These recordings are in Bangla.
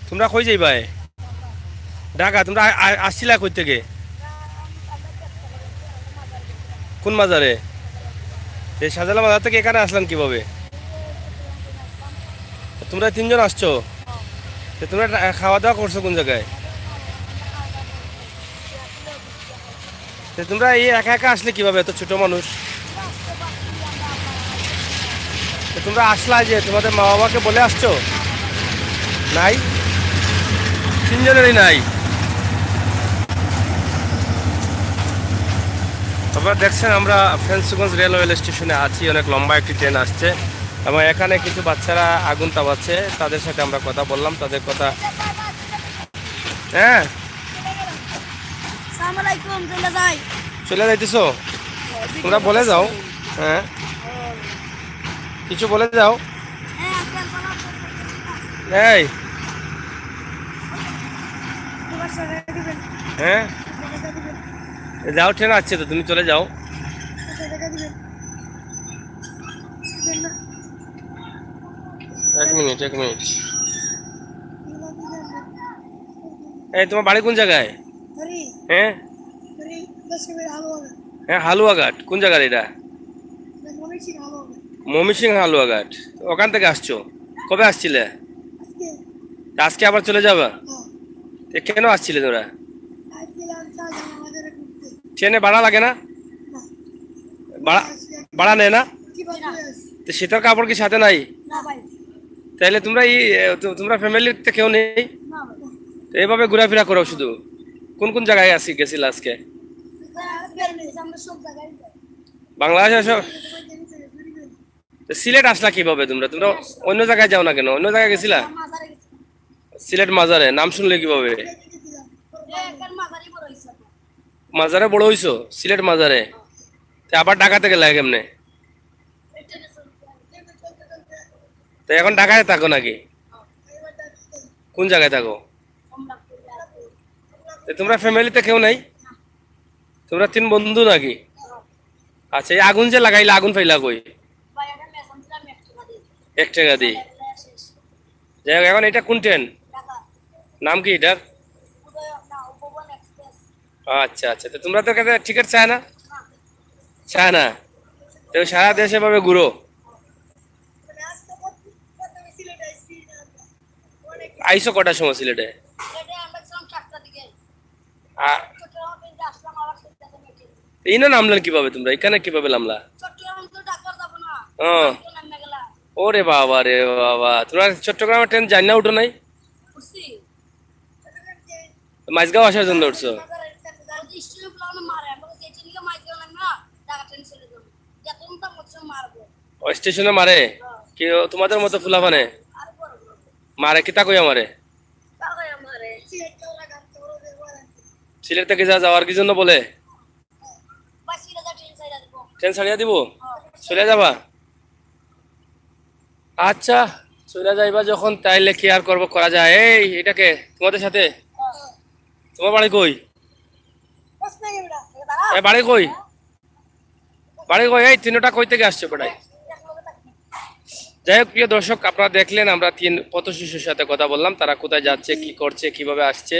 তোমরা কই যাইবাই? ঢাকা? তোমরা আসছিলা কই থেকে? কোন মাজারে? এই শাহজালাল মাজার থেকে এখানে আসলাম কিভাবে? তোমরা তিনজন আসছো? তো তোমরা খাওয়া দাওয়া করছো কোন জায়গায়? তো তোমরা এই একা একা আসলে কিভাবে, এত ছোট মানুষ? তো তোমরা আসলা যে তোমাদের মা বাবাকে বলে আসছো? নাই? তিনজনেরই নাই? আপনারা দেখছেন আমরা ফেন্সগঞ্জ রেলওয়ে স্টেশনে আছি, অনেক লম্বা একটি ট্রেন আসছে এবং এখানে কিছু বাচ্চারা আগুন তাপাচ্ছে, তাদের সাথে আমরা কথা বললাম, তাদের কথা। হ্যাঁ, চলে যাইতেছো? তোমরা বলে যাও। হ্যাঁ, কিছু বলে যাও। এই, হ্যাঁ, যাও, ট্রেন আসছে তো, তুমি চলে যাও। এক মিনিট, এক মিনিট। এই, তোমার বাড়ি কোন জায়গায়? হ্যাঁ, হ্যাঁ, হালুয়াঘাট কোন জায়গার এটা? ময়মনসিং হালুয়াঘাট। ওখান থেকে আসছো? কবে আসছিলে? আজকে আবার চলে যাবা? কেন আসছিলে তোরা? ট্রেনে ভাড়া লাগে না? ভাড়া ভাড়া নেয় না? তো শীতের কাপড় কি সাথে নাই? তাইলে তোমরা তোমরা ফ্যামিলিতে কেউ নেই? তো এইভাবে ঘোরাফেরা করো শুধু? কোন কোন জায়গায় গেছিল আজকে? বাংলাদেশে সব? তো সিলেট আসলা কিভাবে তোমরা? তোমরা অন্য জায়গায় যাও না কেন? অন্য জায়গায় গেছিলা? সিলেট মাজারে নাম শুনলে কিভাবে? মাজারে বড় হইছো? সিলেট মাজারে? তা আবার ঢাকাতে গেলে কেমনে? তো এখন ঢাকায় থাকো নাকি? কোন জায়গায় থাকো? তো তোমরা ফ্যামিলিতে কেউ নাই? তোমরা তিন বন্ধু নাকি? আচ্ছা, এই আগুন যে লাগাইলে, আগুন ফাইলা কই? 1 টাকা দিই? যাই হোক, এখন এটা কোন ট্রেন? নাম কি এটার? আচ্ছা আচ্ছা, তো তোমরা তো কাছে টিকিট চায় না? চায় না? তো সারা দেশে ভাবে ঘুরো? আইসো কটার সময় সিলেটে? আ- এই না, নামলেন কিভাবে তোমরা? এখানে কিভাবে নামলা? ও, ওরে বাবা রে বাবা, তোমরা চট্টগ্রামের ট্রেন জানি না, উঠো নাই? মাঝগাঁও আসার জন্য উঠছো? ও স্টেশনে মারে? কি তোমাদের মতো ফুলাফানে মারে? কিতা কই আমারে? সিলেট থেকে যাওয়ার কি জন্য বলে? ট্রেন ছাড়িয়া দিব? চলে যাবা? আচ্ছা, চলে যাইবা যখন, তাইলে কি আর করবো, করা যায়। এই, এটাকে তোমাদের সাথে? তোমার বাড়ি কই? বাড়ি কই? বাড়ি কই? এই তিনটা কই থেকে আসছে বেটাই? যাই হোক, প্রিয় দর্শক, আপনারা দেখলেন আমরা তিন পথ শিশুর সাথে কথা বললাম, তারা কোথায় যাচ্ছে, কি করছে, কিভাবে আসছে,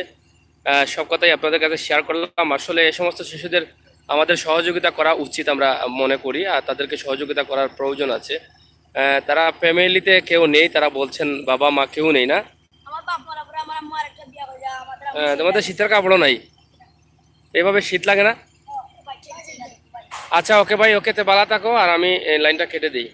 সব কথাই আপনাদের কাছে শেয়ার করলাম। আসলে এই সমস্ত শিশুদের আমাদের সহযোগিতা করা উচিত আমরা মনে করি, আর তাদেরকে সহযোগিতা করার প্রয়োজন আছে। তারা ফ্যামিলিতে কেউ নেই, তারা বলছেন বাবা মা কেউ নেই না? তোমাদের শীতের কাপড়ও নাই? এইভাবে শীত লাগে না? আচ্ছা, ওকে ভাই, ওকে, তে বালা থাকো, আর আমি লাইনটা কেটে দিই।